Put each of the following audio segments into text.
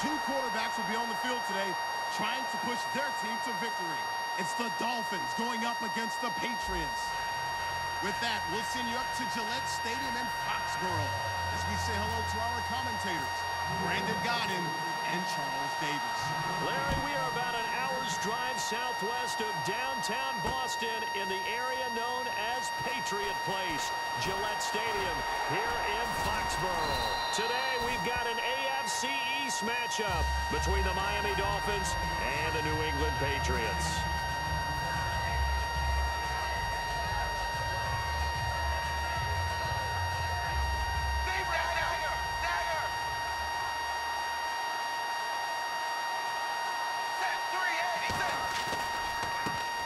Two quarterbacks will be on the field today trying to push their team to victory. It's the Dolphins going up against the Patriots. With that, we'll send you up to Gillette Stadium in Foxborough as we say hello to our commentators, Brandon Godden and Charles Davis. Larry, we are about an hour's drive southwest of downtown Boston in the area known as Patriot Place, Gillette Stadium here in Foxborough. Today we've got an AFC East matchup between the Miami Dolphins and the New England Patriots.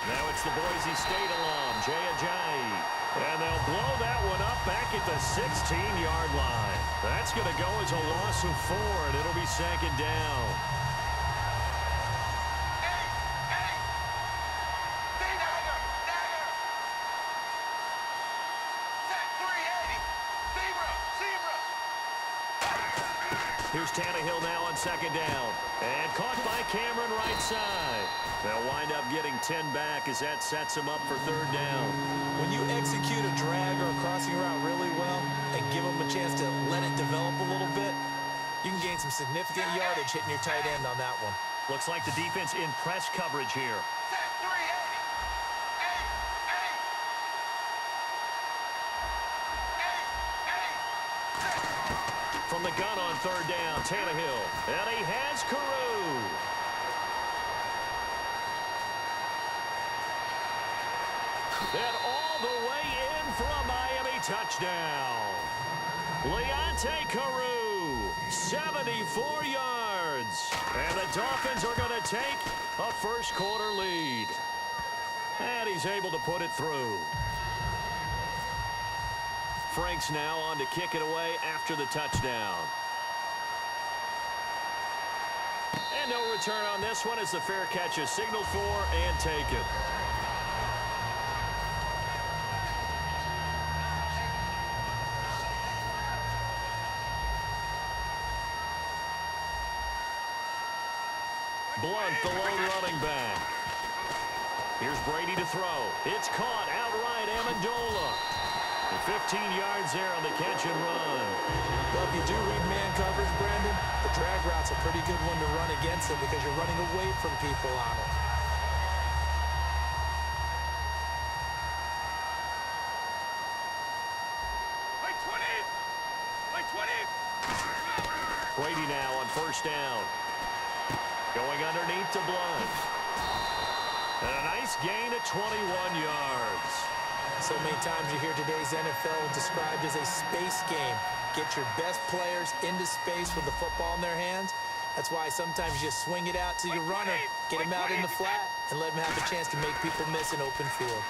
Now it's the Boise State alum, Jay Ajayi. And they'll blow that one up back at the 16-yard line. That's going to go as a loss of 4, and it'll be second down. Here's Tannehill now on second down. And caught by Cameron right side. They'll wind up getting 10 back as that sets them up for third down. When you execute a drag or a crossing route really well and give them a chance to let it develop a little bit, you can gain some significant yardage hitting your tight end on that one. Looks like the defense in press coverage here. From the gun on third down, Tannehill. And he has Carew. And all the way in for a Miami touchdown. Leonte Carew, 74 yards. And the Dolphins are going to take a first-quarter lead. And he's able to put it through. Franks now on to kick it away after the touchdown. And no return on this one as the fair catch is signaled for and taken. Blunt, the lone running back. Here's Brady to throw. It's caught outright, Amendola. 15 yards there on the catch and run. Well, if you do read man coverage, Brandon, the drag route's a pretty good one to run against it because you're running away from people on it. Brady now on first down. Going underneath to Blunt. And a nice gain at 21 yards. So many times you hear today's NFL described as a space game. Get your best players into space with the football in their hands. That's why sometimes you just swing it out to your runner, get him out in the flat, and let him have a chance to make people miss an open field.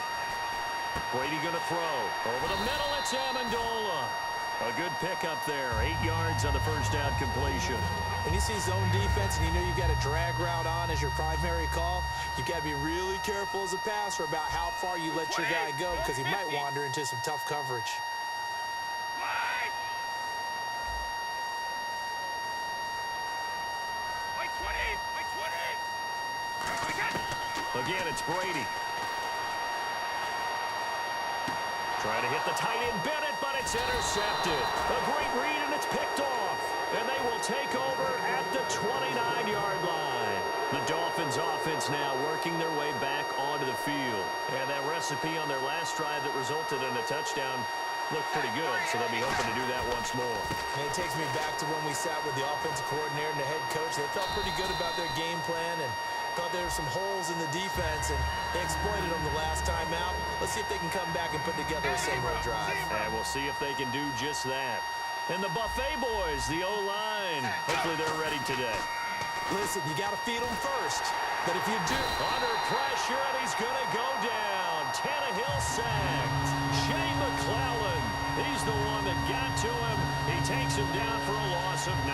Brady going to throw. Over the middle, it's Amendola. A good pickup there. 8 yards on the first down completion. When you see zone defense and you know you've got a drag route on as your primary call, you've got to be really careful as a passer about how far you let your guy go because he might wander into some tough coverage. Again, it's Brady. Trying to hit the tight end Bennett, but it's intercepted. A great read, and it's picked off. And they will take over at the 29-yard line. The Dolphins offense now working their way back onto the field. And that recipe on their last drive that resulted in a touchdown looked pretty good, so they'll be hoping to do that once more. And it takes me back to when we sat with the offensive coordinator and the head coach. They felt pretty good about their game plan and thought there were some holes in the defense, and they exploited them the last time out. Let's see if they can come back and put together a similar drive. And we'll see if they can do just that. And the Buffet boys, the O-line, hopefully they're ready today. Listen, you got to feed them first. But if you do... Under pressure, and he's going to go down. Tannehill sacked. Jay McClellan, he's the one that got to him. He takes him down for a loss of 9.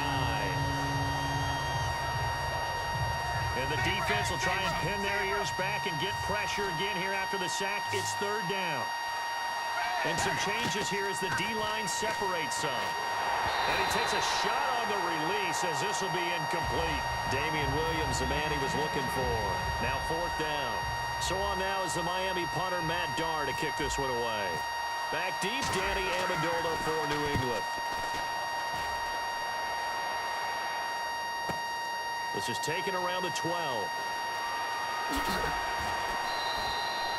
And the defense will try and pin their ears back and get pressure again here after the sack. It's third down. And some changes here as the D-line separates some. And he takes a shot on the release as this will be incomplete. Damian Williams, the man he was looking for. Now 4th down. So on now is the Miami punter, Matt Darr, to kick this one away. Back deep, Danny Amendola for New England. This is taken around the 12.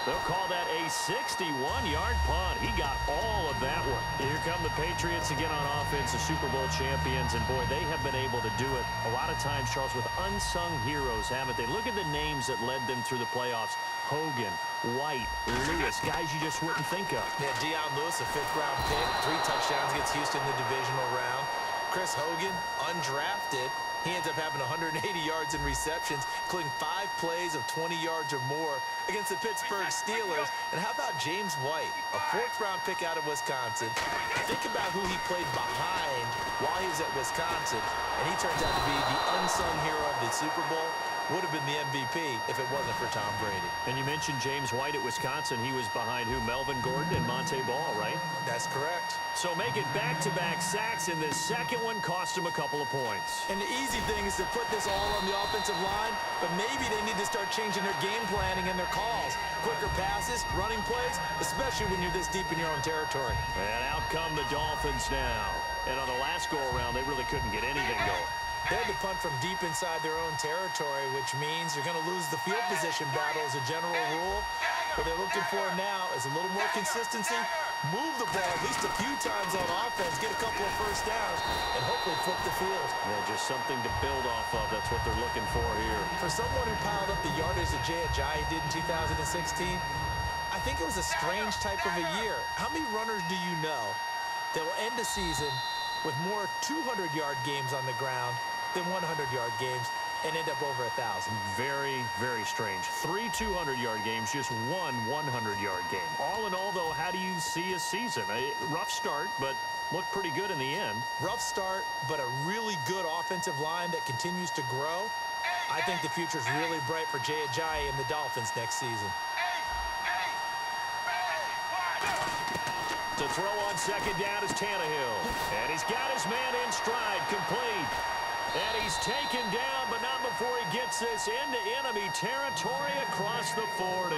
They'll call that a 61-yard punt. He got all of that one. Here come the Patriots again on offense, the Super Bowl champions. And, boy, they have been able to do it a lot of times, Charles, with unsung heroes, haven't they? Look at the names that led them through the playoffs. Hogan, White, Lewis, guys you just wouldn't think of. Yeah, Deion Lewis, a 5th-round pick, 3 touchdowns against Houston in the divisional round. Chris Hogan, undrafted. He ends up having 180 yards in receptions, including 5 plays of 20 yards or more against the Pittsburgh Steelers. And how about James White, a 4th-round pick out of Wisconsin? Think about who he played behind while he was at Wisconsin, and he turns out to be the unsung hero of the Super Bowl. Would have been the MVP if it wasn't for Tom Brady. And you mentioned James White at Wisconsin. He was behind who? Melvin Gordon and Monte Ball, right? That's correct. So make it back-to-back sacks, and this second one cost him a couple of points. And the easy thing is to put this all on the offensive line, but maybe they need to start changing their game planning and their calls. Quicker passes, running plays, especially when you're this deep in your own territory. And out come the Dolphins now. And on the last go-around, they really couldn't get anything going. They had to punt from deep inside their own territory, which means you're going to lose the field position battle as a general rule. What they're looking for now is a little more consistency, move the ball at least a few times on offense, get a couple of first downs, and hopefully flip the field. Yeah, just something to build off of. That's what they're looking for here. For someone who piled up the yardage that Jay Ajayi did in 2016, I think it was a strange type of a year. How many runners do you know that will end a season with more 200-yard games on the ground than 100-yard games and end up over 1,000? Very, very strange. 3 200-yard games, just 1 100-yard game. All in all, though, how do you see a season? A rough start, but looked pretty good in the end. Rough start, but a really good offensive line that continues to grow. I think the future's really bright for Jay Ajayi and the Dolphins next season. To throw on 2nd down is Tannehill. And he's got his man in stride, complete. And he's taken down, but not before he gets this into enemy territory across the 40.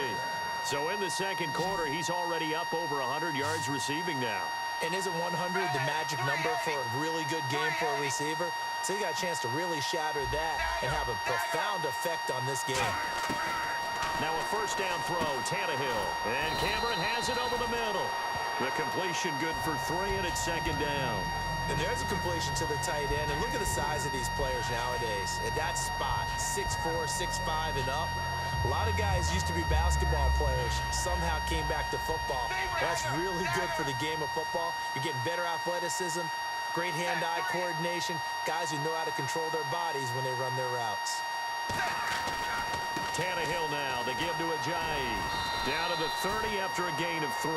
So in the second quarter, he's already up over 100 yards receiving now. And isn't 100 the magic number for a really good game for a receiver? So he got a chance to really shatter that and have a profound effect on this game. Now a 1st down throw, Tannehill. And Cameron has it over the middle. The completion good for 3, and it's 2nd down. And there's a completion to the tight end. And look at the size of these players nowadays. At that spot, 6'4", 6'5", and up. A lot of guys used to be basketball players, somehow came back to football. That's really good for the game of football. You're getting better athleticism, great hand-eye coordination, guys who know how to control their bodies when they run their routes. Tannehill now, they give to Ajayi. Down to the 30 after a gain of 3.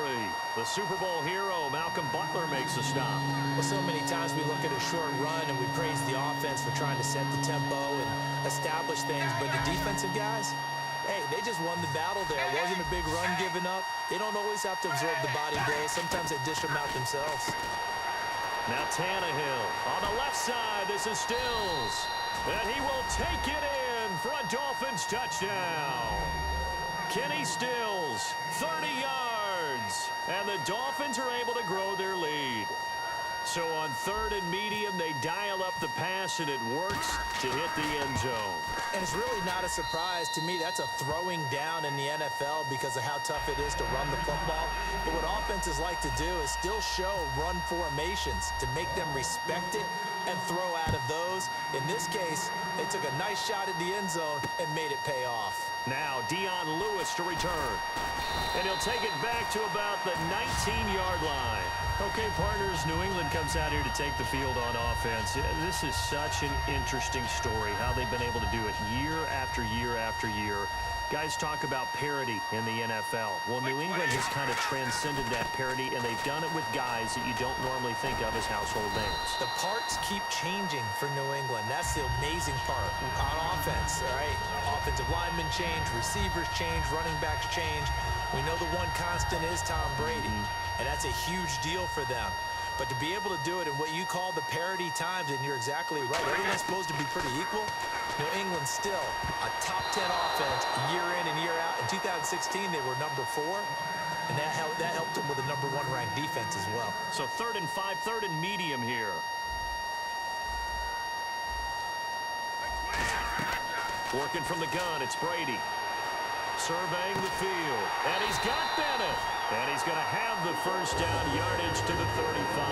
The Super Bowl hero, Malcolm Butler, makes a stop. Well, so many times we look at a short run and we praise the offense for trying to set the tempo and establish things, but the defensive guys, hey, they just won the battle there. It wasn't a big run given up. They don't always have to absorb the body blows. Sometimes they dish them out themselves. Now Tannehill on the left side. This is Stills. And he will take it in for a Dolphins touchdown. Kenny Stills, 30 yards. And the Dolphins are able to grow their lead. So on 3rd and medium, they dial up the pass, and it works to hit the end zone. And it's really not a surprise to me. That's a throwing down in the NFL because of how tough it is to run the football. But what offenses like to do is still show run formations to make them respect it and throw out of those. In this case, they took a nice shot at the end zone and made it pay off. Now Deion Lewis to return. And he'll take it back to about the 19-yard line. Okay, partners, New England comes out here to take the field on offense. This is such an interesting story, how they've been able to do it year after year after year. Guys talk about parity in the NFL. Well, New England has kind of transcended that parity, and they've done it with guys that you don't normally think of as household names. The parts keep changing for New England. That's the amazing part on offense, all right? Offensive linemen change, receivers change, running backs change. We know the one constant is Tom Brady, and that's a huge deal for them. But to be able to do it in what you call the parity times, and you're exactly right, everyone's supposed to be pretty equal. New England's still a top 10 offense year in and year out. In 2016, they were number 4, and that helped them with a number 1 ranked defense as well. So 3rd and 5, 3rd and medium here. Working from the gun, it's Brady. Surveying the field, and he's got Bennett. And he's going to have the first down yardage to the 35.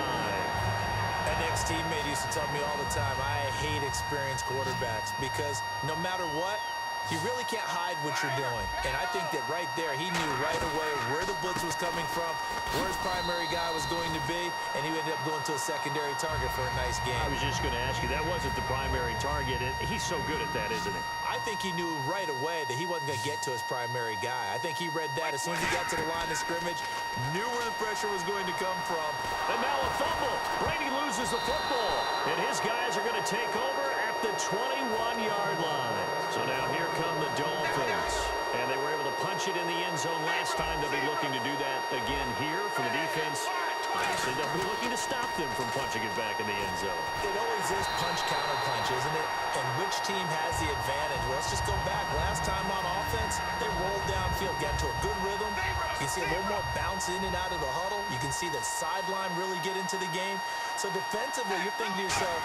An ex-teammate used to tell me all the time, I hate experienced quarterbacks because no matter what, you really can't hide what you're doing. And I think that right there, he knew right away where the blitz was coming from, where his primary guy was going to be, and he ended up going to a secondary target for a nice game. I was just going to ask you, that wasn't the primary target. He's so good at that, isn't he? I think he knew right away that he wasn't going to get to his primary guy. I think he read that as soon as he got to the line of scrimmage, knew where the pressure was going to come from. And now a fumble. Brady loses the football, and his guys are going to take over at the 21-yard line. So now here come the Dolphins. And they were able to punch it in the end zone last time. They'll be looking to do that again here for the defense. Obviously, they'll be looking to stop them from punching it back in the end zone. It always is punch-counter-punch, isn't it? And which team has the advantage? Well, let's just go back. Last time on offense, they rolled downfield, got into a good rhythm. You can see a little more bounce in and out of the huddle. You can see the sideline really get into the game. So defensively, you're thinking to yourself,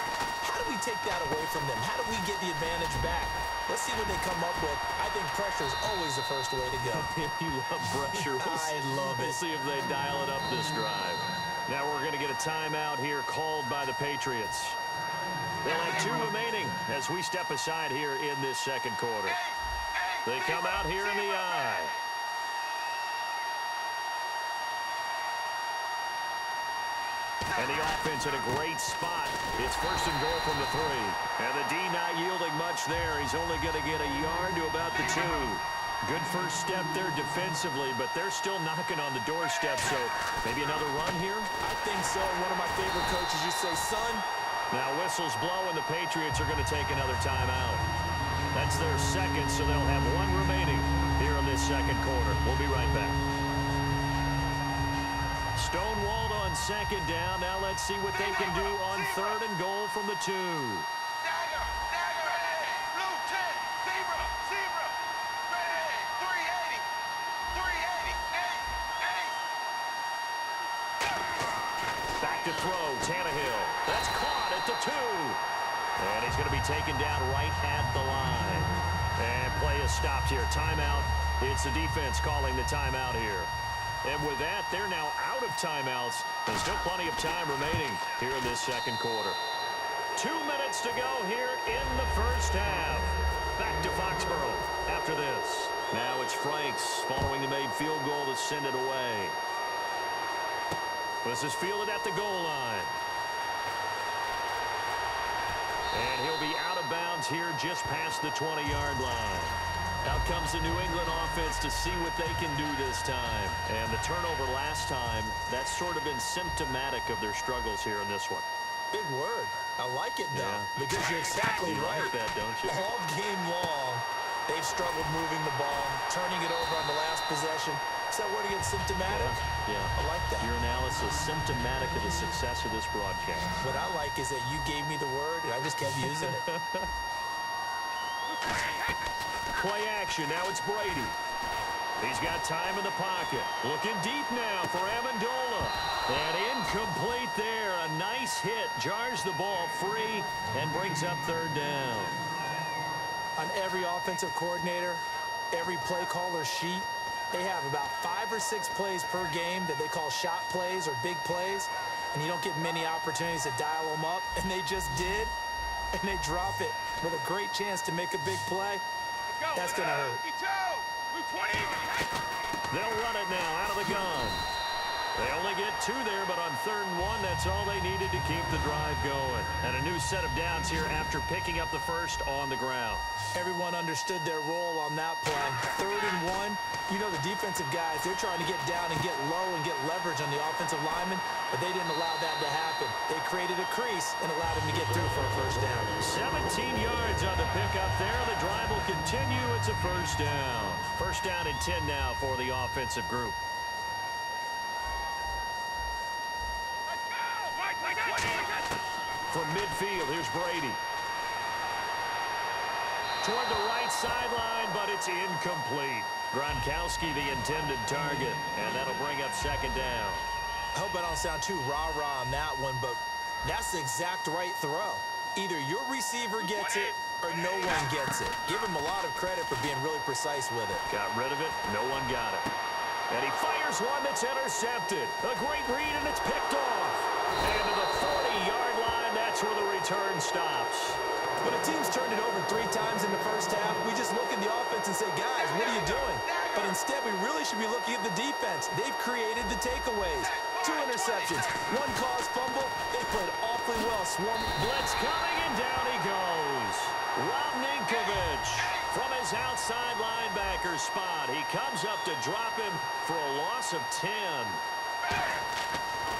how do we take that away from them? How do we get the advantage back? Let's see what they come up with. I think pressure is always the first way to go. You love pressure. I love it. We'll see if they dial it up this drive. Now we're going to get a timeout here called by the Patriots. They'll have 2 remaining as we step aside here in this second quarter. They come out here in the eye. And the offense in a great spot. It's 1st and goal from the 3. And the D not yielding much there. He's only going to get a yard to about the 2. Good first step there defensively, but they're still knocking on the doorstep, so maybe another run here? I think so. One of my favorite coaches used to say, son. Now whistles blow, and the Patriots are going to take another timeout. That's their second, so they'll have 1 remaining here in this second quarter. We'll be right back. Stonewalled on 2nd down. Now let's see what they can do on 3rd and goal from the 2. Back to throw, Tannehill. That's caught at the 2. And he's going to be taken down right at the line. And play is stopped here. Timeout. It's the defense calling the timeout here. And with that, they're now out of timeouts. There's still plenty of time remaining here in this second quarter. 2 minutes to go here in the first half. Back to Foxborough after this. Now it's Franks following the made field goal to send it away. This is fielded at the goal line. And he'll be out of bounds here just past the 20-yard line. Out comes the New England offense to see what they can do this time. And the turnover last time, that's sort of been symptomatic of their struggles here in this one. Big word. I like it, though, because you're exactly right. Like that, don't you? All game long, they've struggled moving the ball, turning it over on the last possession. Is that word again, symptomatic? Yeah. I like that. Your analysis, symptomatic of the success of this broadcast. What I like is that you gave me the word, and I just kept using it. Play action. Now it's Brady. He's got time in the pocket. Looking deep now for Amendola. And incomplete there. A nice hit. Jars the ball free and brings up 3rd down. On every offensive coordinator, every play caller sheet, they have about 5 or 6 plays per game that they call shot plays or big plays. And you don't get many opportunities to dial them up. And they just did. And they drop it with a great chance to make a big play. That's going to hurt. They'll run it now out of the gun. They only get 2 there, but on 3rd and 1, that's all they needed to keep the drive going. And a new set of downs here after picking up the first on the ground. Everyone understood their role on that play. 3rd and 1, you know the defensive guys, they're trying to get down and get low and get leverage on the offensive lineman, but they didn't allow that to happen. They created a crease and allowed him to get through for a first down. 17 yards on the pickup there. The drive will continue. It's a first down. First down and 10 now for the offensive group. midfield. Here's Brady. Toward the right sideline, but it's incomplete. Gronkowski, the intended target, and that'll bring up second down. I hope I don't sound too rah-rah on that one, but that's the exact right throw. Either your receiver gets it or no one gets it. Give him a lot of credit for being really precise with it. Got rid of it. No one got it. And he fires one that's intercepted. A great read, and it's picked off. And to the 40-yard line, that's where the return stops. When a team's turned it over 3 times in the first half, we just look at the offense and say, guys, what are you doing? But instead, we really should be looking at the defense. They've created the takeaways. 2 interceptions, 1 caused fumble. They played awfully well. Blitz coming, and down he goes. Rob Ninkovich from his outside linebacker spot. He comes up to drop him for a loss of 10.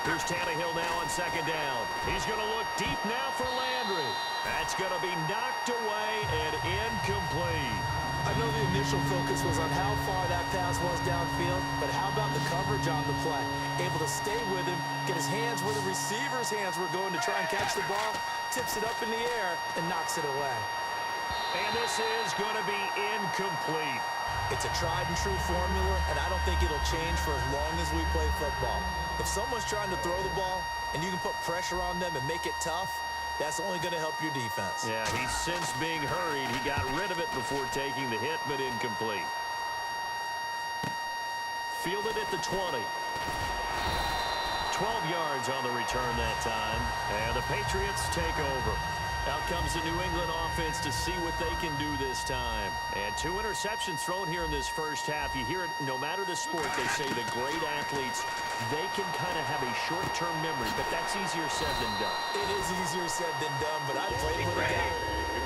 Here's Tannehill now on second down. He's going to look deep now for Landry. That's going to be knocked away and incomplete. I know the initial focus was on how far that pass was downfield, but how about the coverage on the play? Able to stay with him, get his hands where the receiver's hands were going to try and catch the ball, tips it up in the air, and knocks it away. And this is going to be incomplete. It's a tried-and-true formula, and I don't think it'll change for as long as we play football. If someone's trying to throw the ball and you can put pressure on them and make it tough, that's only going to help your defense. Yeah, he's since being hurried. He got rid of it before taking the hit, but incomplete. Fielded at the 20. 12 yards on the return that time. And the Patriots take over. Out comes the New England offense to see what they can do this time. And 2 interceptions thrown here in this first half. You hear it, no matter the sport, they say the great athletes, they can kind of have a short-term memory, but that's easier said than done. It is easier said than done, but I played with a guy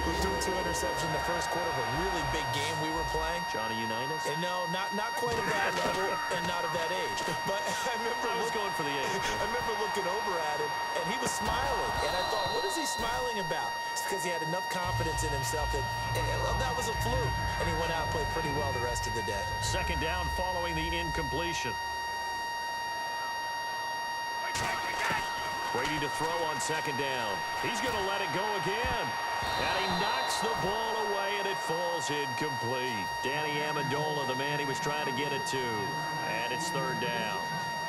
who threw 2 interceptions in the first quarter of a really big game we were playing. Johnny Unitas? And no, not quite at that level and not at that age. But I was going for the age. I remember looking over at him, and he was smiling. And I thought, what is he smiling about? It's because he had enough confidence in himself that that was a fluke. And he went out and played pretty well the rest of the day. Second down following the incompletion. Brady to throw on second down. He's going to let it go again. And he knocks the ball away, and it falls incomplete. Danny Amendola, the man he was trying to get it to. And it's third down.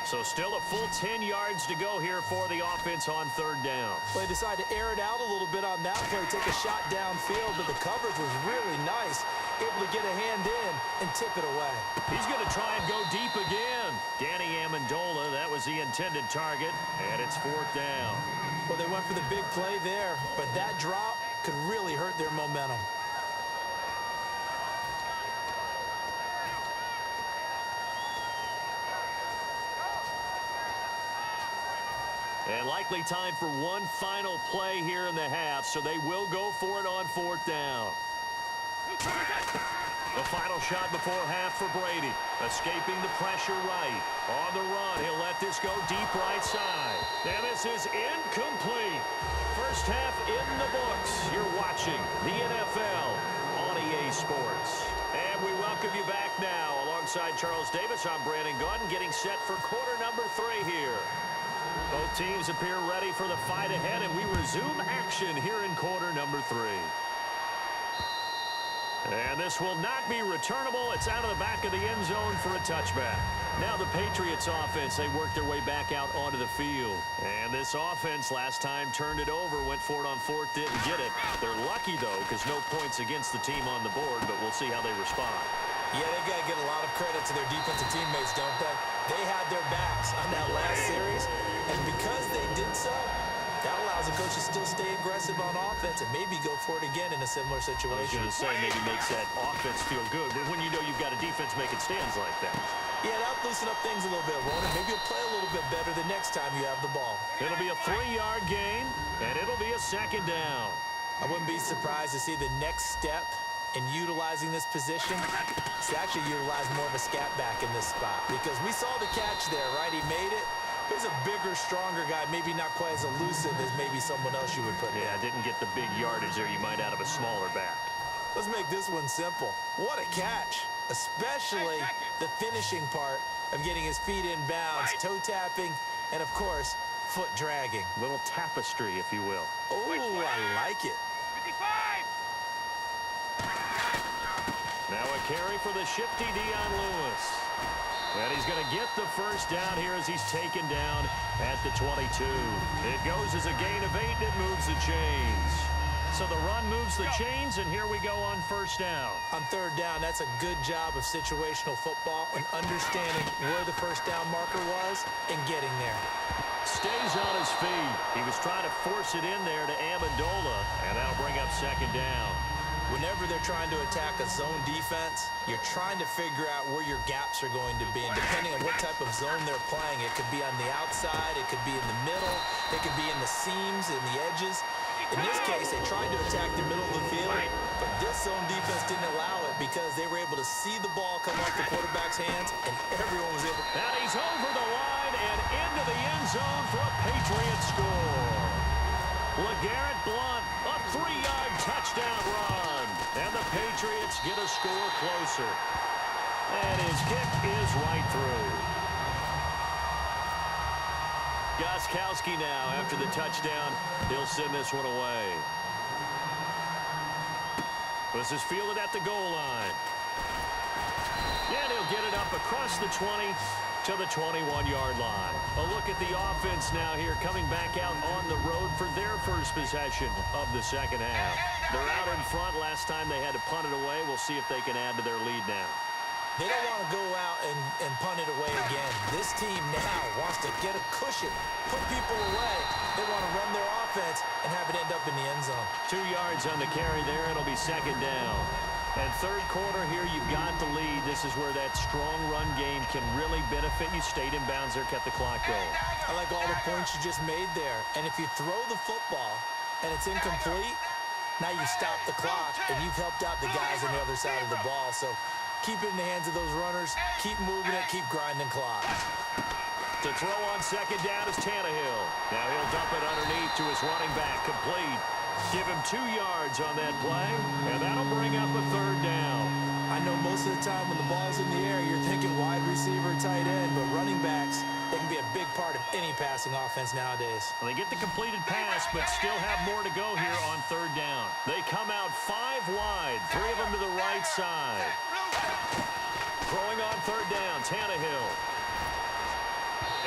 So still a full 10 yards to go here for the offense on third down. Well, they decided to air it out a little bit on that play, take a shot downfield, but the coverage was really nice. Able to get a hand in and tip it away. He's going to try and go deep again. Danny Amendola, that was the intended target, and it's fourth down. Well, they went for the big play there, but that drop could really hurt their momentum. And likely time for one final play here in the half, so they will go for it on fourth down. The final shot before half for Brady. Escaping the pressure right. On the run, he'll let this go deep right side. And this is incomplete. First half in the books. You're watching the NFL on EA Sports. And we welcome you back now. Alongside Charles Davis, I'm Brandon Gunn, getting set for quarter number 3 here. Both teams appear ready for the fight ahead, and we resume action here in quarter number 3. And this will not be returnable. It's out of the back of the end zone for a touchback. Now the Patriots offense, they work their way back out onto the field. And this offense last time turned it over, went for it on fourth, didn't get it. They're lucky, though, because no points against the team on the board, but we'll see how they respond. Yeah, they got to get a lot of credit to their defensive teammates, don't they? They had their backs on that last series, and because they did so, that allows the coach to still stay aggressive on offense and maybe go for it again in a similar situation. I was going to say maybe makes that offense feel good, but when you know you've got a defense making stands like that. Yeah, that'll loosen up things a little bit, won't it? Maybe you'll play a little bit better the next time you have the ball. It'll be a 3-yard gain, and it'll be a second down. I wouldn't be surprised to see the next step in utilizing this position is to actually utilize more of a scat back in this spot, because we saw the catch there, right? He made it. He's a bigger, stronger guy, maybe not quite as elusive as maybe someone else you would put in. Yeah, didn't get the big yardage there you might out of a smaller back. Let's make this one simple. What a catch, especially the finishing part of getting his feet in bounds, toe tapping, and of course, foot dragging. Little tapestry, if you will. Oh, I like it. 55! Now a carry for the shifty Dion Lewis. And he's going to get the first down here as he's taken down at the 22. It goes as a gain of 8, and it moves the chains. So the run moves the chains, and here we go on first down. On third down, that's a good job of situational football and understanding where the first down marker was and getting there. Stays on his feet. He was trying to force it in there to Amendola, and that'll bring up second down. Whenever they're trying to attack a zone defense, you're trying to figure out where your gaps are going to be. And depending on what type of zone they're playing, it could be on the outside, it could be in the middle, it could be in the seams, in the edges. In this case, they tried to attack the middle of the field, but this zone defense didn't allow it because they were able to see the ball come off the quarterback's hands, and everyone was able. And he's over the line and into the end zone for a Patriot score. LeGarrette Blount, a 3-yard touchdown run. And the Patriots get a score closer. And his kick is right through. Gostkowski now, after the touchdown, he'll send this one away. This is fielded at the goal line. And he'll get it up across the 20 to the 21-yard line. A look at the offense now here, coming back out on the road for their first possession of the second half. They're out in front. Last time they had to punt it away. We'll see if they can add to their lead now. They don't want to go out and punt it away again. This team now wants to get a cushion, put people away. They want to run their offense and have it end up in the end zone. 2 yards on the carry there. It'll be second down. And third quarter here, you've got the lead. This is where that strong run game can really benefit you. Stayed in bounds there, kept the clock going. I like all the points you just made there. And if you throw the football and it's incomplete, now you stop the clock and you've helped out the guys on the other side of the ball. So keep it in the hands of those runners. Keep moving it. Keep grinding clock. To throw on second down is Tannehill. Now he'll dump it underneath to his running back. Complete. Give him 2 yards on that play, and that'll bring up a third down. I know most of the time when the ball's in the air, you're thinking wide receiver, tight end, but running backs, they can be a big part of any passing offense nowadays. Well, they get the completed pass, but still have more to go here on third down. They come out 5 wide, 3 of them to the right side. Throwing on third down, Tannehill.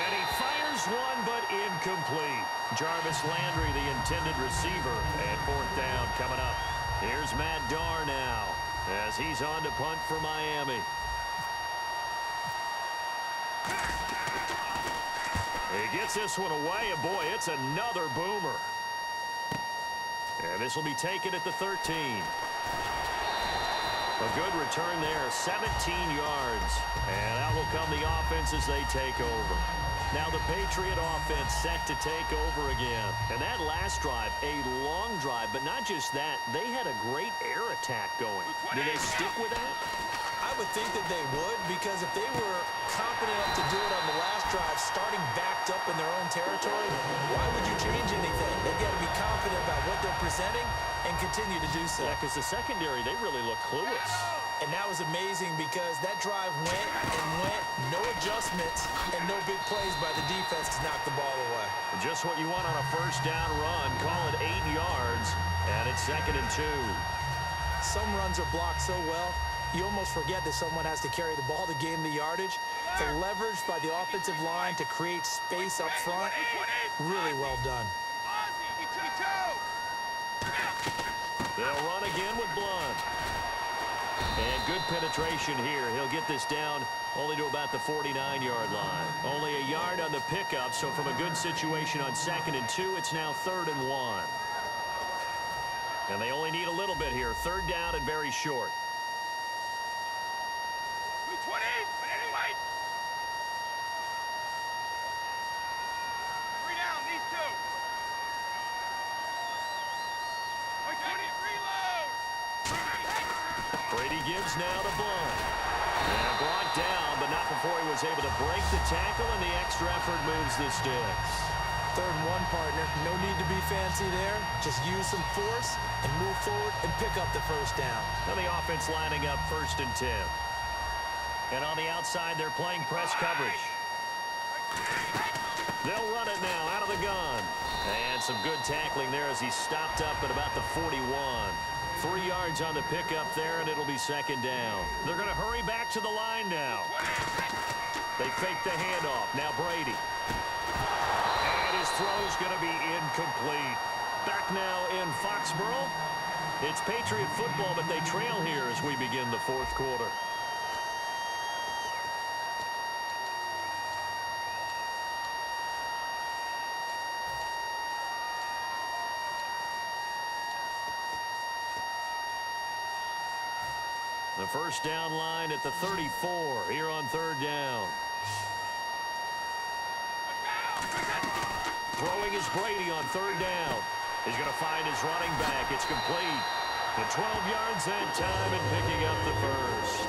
And he fires one, but incomplete. Jarvis Landry, the intended receiver. And fourth down coming up. Here's Matt Darr now as he's on to punt for Miami. He gets this one away, and boy, it's another boomer. And this will be taken at the 13. A good return there, 17 yards. And out will come the offense as they take over. Now the Patriot offense set to take over again. And that last drive, a long drive, but not just that. They had a great air attack going. Do they stick with that? I would think that they would, because if they were confident enough to do it on the last drive, starting backed up in their own territory, why would you change anything? They've got to be confident about what they're presenting and continue to do so. Yeah, because the secondary, they really look clueless. And that was amazing because that drive went and went, no adjustments, and no big plays by the defense to knock the ball away. Just what you want on a first down run. Call it 8 yards, and it's 2nd and 2. Some runs are blocked so well, you almost forget that someone has to carry the ball to gain the yardage. The leverage by the offensive line to create space up front, really well done. They'll run again with Blount. And good penetration here. He'll get this down only to about the 49-yard line. Only a yard on the pickup, so from a good situation on 2nd and 2, it's now 3rd and 1. And they only need a little bit here. 3rd down and very short. 20, but anyway. 3 down, these 2. 20, reload. Brady gives now to Blount. And brought down, but not before he was able to break the tackle, and the extra effort moves the sticks. 3rd and 1, partner. No need to be fancy there. Just use some force and move forward and pick up the first down. Now the offense lining up 1st and 10. And on the outside, they're playing press coverage. They'll run it now out of the gun. And some good tackling there as he stopped up at about the 41. 3 yards on the pickup there, and it'll be second down. They're going to hurry back to the line now. They fake the handoff. Now Brady. And his throw's going to be incomplete. Back now in Foxborough. It's Patriot football, but they trail here as we begin the fourth quarter. The first down line at the 34 here on third down. Throwing is Brady on third down. He's going to find his running back. It's complete. The 12 yards that time and picking up the first.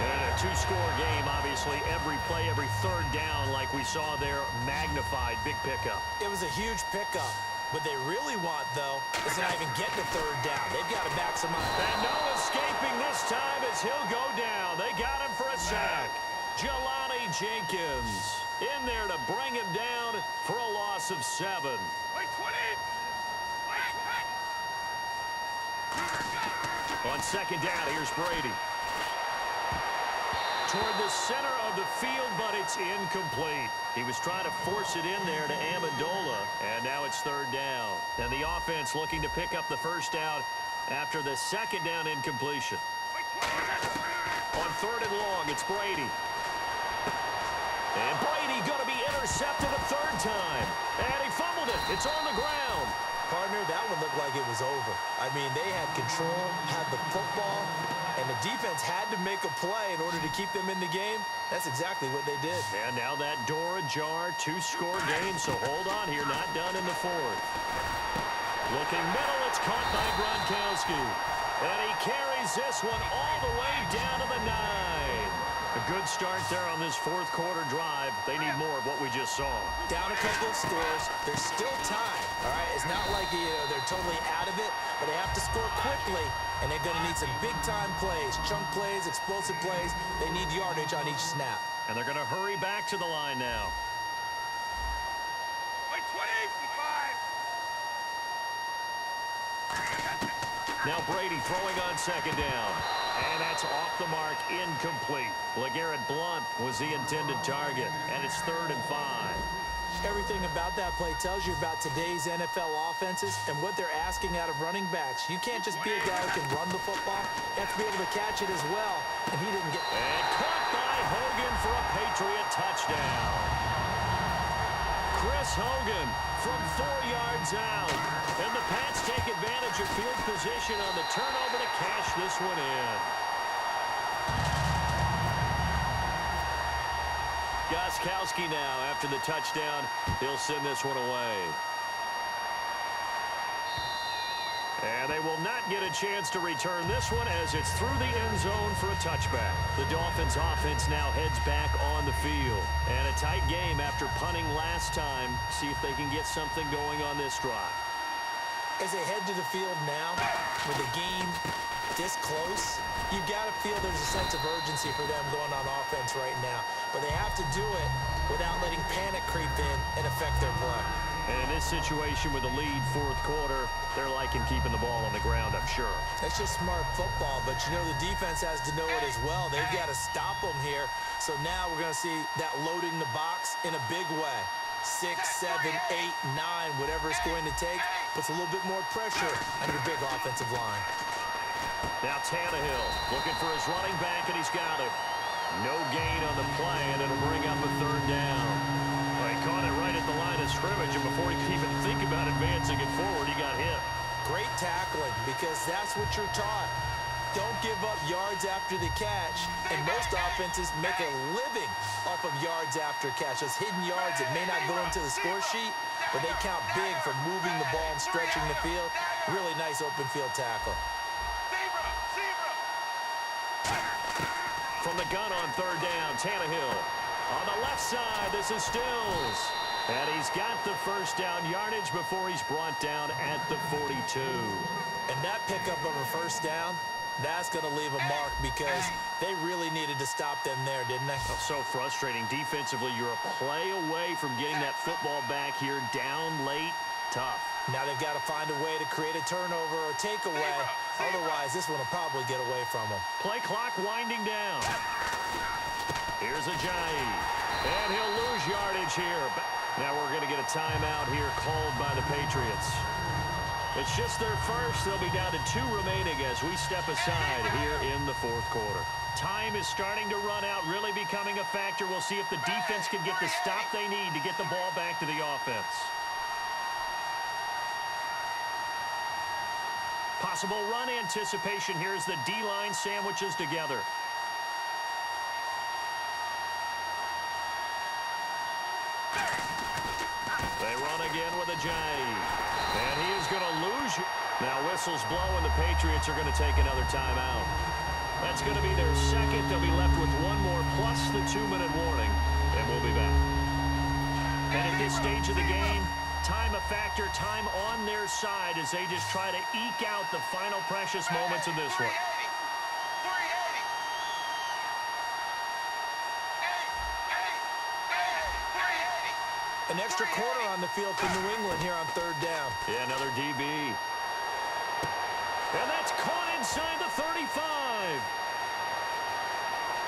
And in a two-score game, obviously, every play, every third down, like we saw there, magnified. Big pickup. It was a huge pickup. What they really want, though, is to not even get to third down. They've got to maximize. And no escaping this time as he'll go down. They got him for a sack. Jelani Jenkins in there to bring him down for a loss of 7. Wait, 20. On second down, here's Brady. Toward the center of the field, but it's incomplete. He was trying to force it in there to Amendola, and now it's third down. And the offense looking to pick up the first down after the second down incompletion. On third and long, it's Brady. And Brady going to be intercepted a third time. And he fumbled it. It's on the ground. Partner, that one looked like it was over. I mean, they had control, had the football, and the defense had to make a play in order to keep them in the game. That's exactly what they did. And now that door ajar, two-score game, so hold on here, not done in the fourth. Looking middle, it's caught by Gronkowski. And he carries this one all the way down to the 9. A good start there on this fourth quarter drive. They need more of what we just saw. Down a couple of scores. There's still time, all right? It's not like they're totally out of it, but they have to score quickly, and they're going to need some big-time plays, chunk plays, explosive plays. They need yardage on each snap. And they're going to hurry back to the line now. Wait, 25. Now Brady throwing on second down. And that's off the mark, incomplete. LeGarrette Blount was the intended target, and it's 3rd and 5. Everything about that play tells you about today's NFL offenses and what they're asking out of running backs. You can't just be a guy who can run the football. You have to be able to catch it as well, and he didn't get... And caught by Hogan for a Patriot touchdown. Chris Hogan from 4 yards out. And the Pats take advantage of field position on the turnover to cash this one in. Gostkowski now after the touchdown. He'll send this one away. And they will not get a chance to return this one as it's through the end zone for a touchback. The Dolphins offense now heads back on the field. And a tight game after punting last time. See if they can get something going on this drive. As they head to the field now, with the game this close, you've got to feel there's a sense of urgency for them going on offense right now. But they have to do it without letting panic creep in and affect their play. And in this situation with the lead fourth quarter, they're liking keeping the ball on the ground, I'm sure. That's just smart football, but you know the defense has to know it as well. They've got to stop them here. So now we're going to see that loading the box in a big way. 6, 7, 8, 9, whatever it's going to take, puts a little bit more pressure on your big offensive line. Now Tannehill looking for his running back, and he's got it. No gain on the play, and it'll bring up a third down. Well, he caught it right at the line of scrimmage, and before he could even think about advancing it forward, he got hit. Great tackling, because that's what you're taught. Don't give up yards after the catch, and most offenses make a living off of yards after catch. Those hidden yards that may not go into the score sheet, but they count big for moving the ball and stretching the field. Really nice open field tackle. From the gun on third down, Tannehill. On the left side, this is Stills. And he's got the first down yardage before he's brought down at the 42. And that pickup of a first down That's going to leave a mark because they really needed to stop them there, didn't they? Oh, so frustrating. Defensively, you're a play away from getting that football back here. Down late, tough. Now they've got to find a way to create a turnover or takeaway. Otherwise, this one will probably get away from them. Play clock winding down. Here's Ajayi. And he'll lose yardage here. Now we're going to get a timeout here called by the Patriots. It's just their first. They'll be down to 2 remaining as we step aside here in the fourth quarter. Time is starting to run out, really becoming a factor. We'll see if the defense can get the stop they need to get the ball back to the offense. Possible run anticipation here as the D-line sandwiches together. They run again with Ajayi. And he is going to lose. Now whistles blow and the Patriots are going to take another timeout. That's going to be their second. They'll be left with 1 more plus the 2-minute warning. And we'll be back. And at this stage of the game, time a factor, time on their side as they just try to eke out the final precious moments of this one. An extra quarter on the field for New England here on 3rd down. Yeah, another DB. And that's caught inside the 35.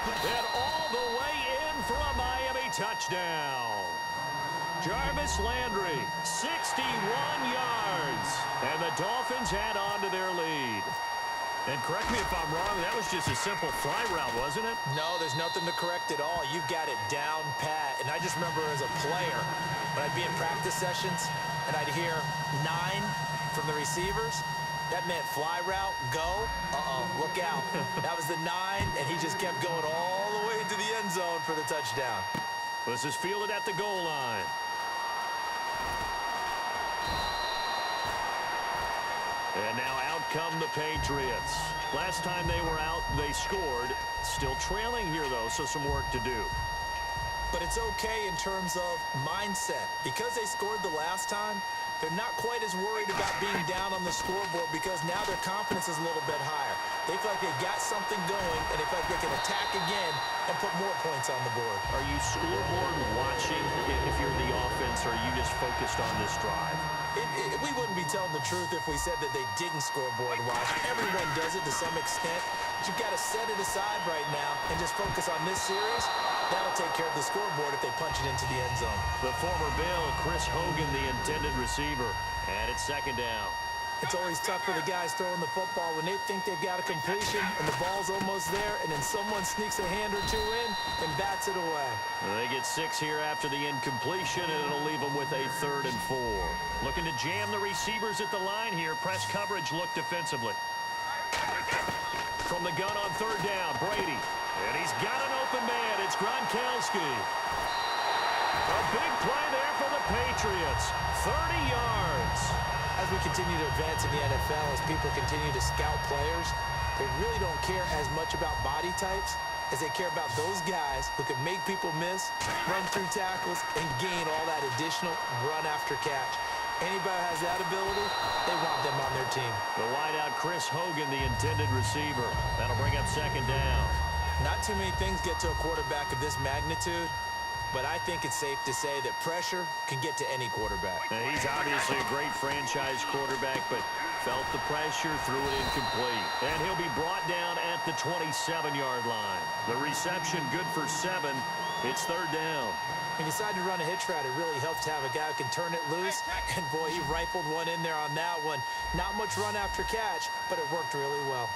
And all the way in for a Miami touchdown. Jarvis Landry, 61 yards. And the Dolphins add on to their lead. And correct me if I'm wrong, that was just a simple fly route, wasn't it? No, there's nothing to correct at all. You've got it down pat. And I just remember as a player, when I'd be in practice sessions and I'd hear 9 from the receivers, that meant fly route, go, look out. That was the 9, and he just kept going all the way into the end zone for the touchdown. This is fielded at the goal line. And now out come the Patriots. Last time they were out, they scored. Still trailing here, though, so some work to do. But it's okay in terms of mindset. Because they scored the last time, they're not quite as worried about being down on the scoreboard because now their confidence is a little bit higher. They feel like they've got something going, and they feel like they can attack again and put more points on the board. Are you scoreboard watching if you're the offense, or are you just focused on this drive? We wouldn't be telling the truth if we said that they didn't scoreboard watch. Everyone does it to some extent, but you've got to set it aside right now and just focus on this series. That'll take care of the scoreboard if they punch it into the end zone. The former Bill, Chris Hogan, the intended receiver. And it's 2nd down. It's always tough for the guys throwing the football when they think they've got a completion and the ball's almost there, and then someone sneaks a hand or 2 in and bats it away. They get 6 here after the incompletion, and it'll leave them with a 3rd and 4. Looking to jam the receivers at the line here. Press coverage look defensively. From the gun on 3rd down, Brady. And he's got an open man. It's Gronkowski. A big play there for the Patriots. 30 yards. As we continue to advance in the NFL, as people continue to scout players, they really don't care as much about body types as they care about those guys who can make people miss, run through tackles, and gain all that additional run after catch. Anybody who has that ability, they want them on their team. The wideout, Chris Hogan, the intended receiver. That'll bring up 2nd down. Not too many things get to a quarterback of this magnitude, but I think it's safe to say that pressure can get to any quarterback. He's obviously a great franchise quarterback, but felt the pressure, threw it incomplete. And he'll be brought down at the 27-yard line. The reception good for 7. It's 3rd down. When you decide to run a hitch route, it really helps to have a guy who can turn it loose. And, boy, he rifled one in there on that one. Not much run after catch, but it worked really well.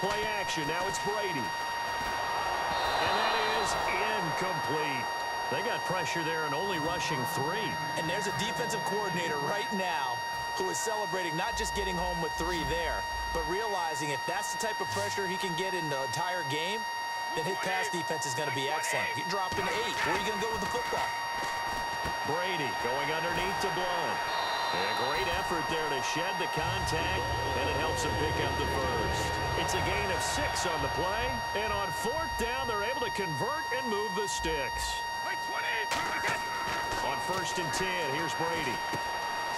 Play action. Now it's Brady. And that is incomplete. They got pressure there and only rushing 3. And there's a defensive coordinator right now who is celebrating not just getting home with 3 there, but realizing if that's the type of pressure he can get in the entire game, then his pass defense is going to be excellent. You're dropping 8. Where are you going to go with the football? Brady going underneath to Blunt. And a great effort there to shed the contact, and it helps him pick up the first. It's a gain of 6 on the play, and on 4th down, they're able to convert and move the sticks. On 1st and 10, here's Brady.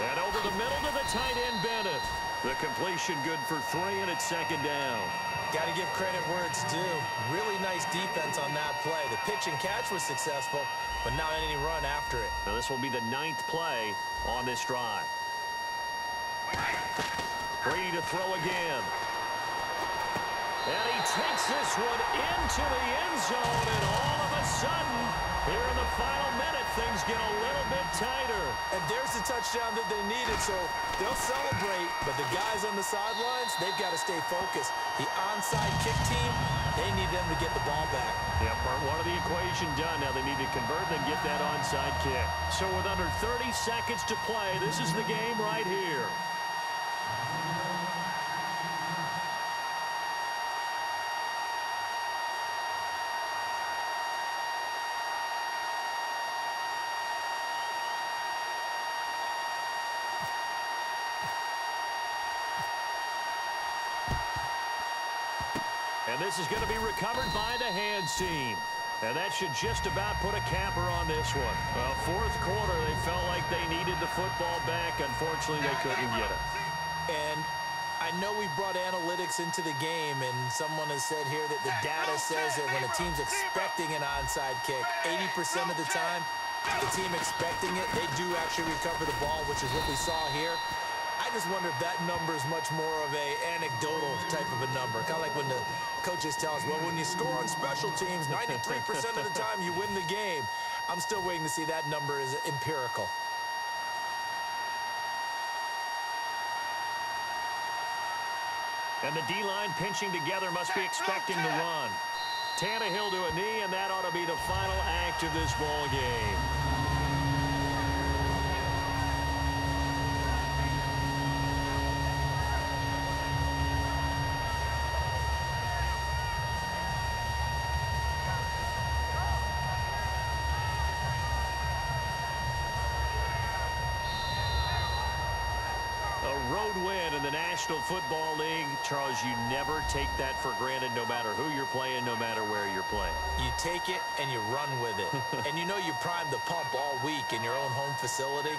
And over the middle to the tight end Bennett. The completion good for 3, and it's second down. Got to give credit where it's due. Really nice defense on that play. The pitch and catch was successful, but not any run after it. Now this will be the 9th play on this drive. Brady to throw again. And he takes this one into the end zone, and all of a sudden, here in the final minute, things get a little bit tighter. And there's the touchdown that they needed, so they'll celebrate, but the guys on the sidelines, they've got to stay focused. The onside kick team, they need them to get the ball back. Yeah, part one of the equation done. Now they need to convert and then get that onside kick. So with under 30 seconds to play, this is the game right here. And this is going to be recovered by the hands team. And that should just about put a capper on this one. Well, fourth quarter, they felt like they needed the football back. Unfortunately, they couldn't get it. And I know we brought analytics into the game, and someone has said here that the data says that when a team's expecting an onside kick, 80% of the time, the team expecting it, they do actually recover the ball, which is what we saw here. I just wonder if that number is much more of a anecdotal type of a number. Kind of like when the coaches tell us, well, when you score on special teams, 93% of the time you win the game. I'm still waiting to see that number is empirical. And the D-line pinching together must be expecting the run. Tannehill to a knee, and that ought to be the final act of this ball game. Road win in the National Football League. Charles, you never take that for granted, no matter who you're playing, no matter where you're playing. You take it and you run with it. And you know you primed the pump all week in your own home facility.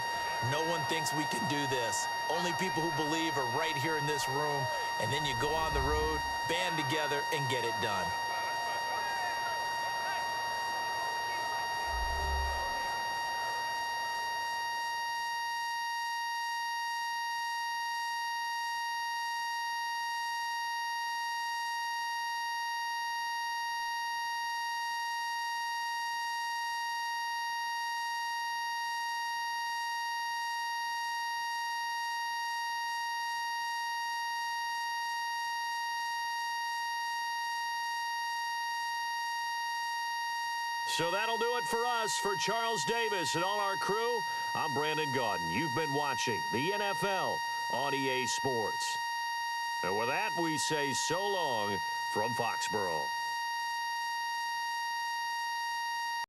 No one thinks we can do this. Only people who believe are right here in this room. And then you go on the road, band together, and get it done. So that'll do it for us. For Charles Davis and all our crew, I'm Brandon Gaudin. You've been watching the NFL on EA Sports. And with that, we say so long from Foxborough.